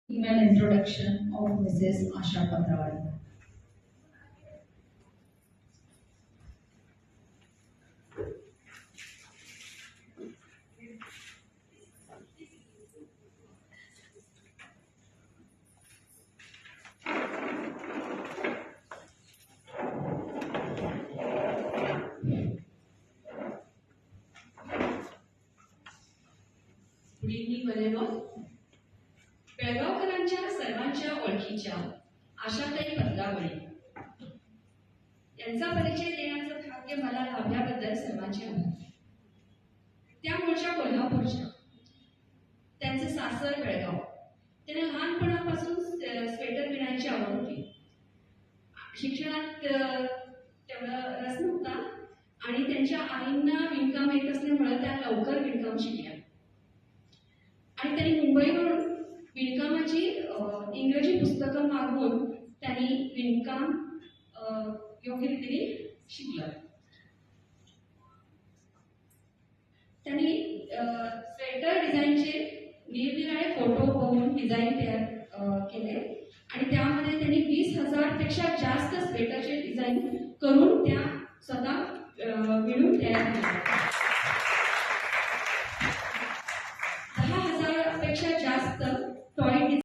Email introduction of Mrs. Asha Patrawal. Good evening बरेनो. बेळगावकरांच्या सर्वांच्या ओळखीच्या आशाताई पत्रावळी यांचा परिचय देण्याचं भाग्य मला लाभल्याबद्दल सर्वांचे आभार. त्या मूळच्या कोल्हापूरच्या, त्यांचे सासर बेळगाव. त्यांना लहानपणापासून स्वेटर विणायची आवड होती. शिक्षणात तेवढा रस नव्हता आणि त्यांच्या आईंना विणकाम येत असल्यामुळे त्या लवकर विणकाम शिकल्या आणि त्यांनी मुंबईवरून विणकामाची इंग्रजी पुस्तकं मागवून त्यांनी विणकाम योग्य रीतीने शिकलं. त्यांनी स्वेटर डिझाईनचे निरनिराळे फोटो बघून डिझाईन तयार केले आणि त्यामध्ये त्यांनी 20,000 पेक्षा जास्त स्वेटरचे डिझाईन करून त्या स्वतः विणून तयार केल्या.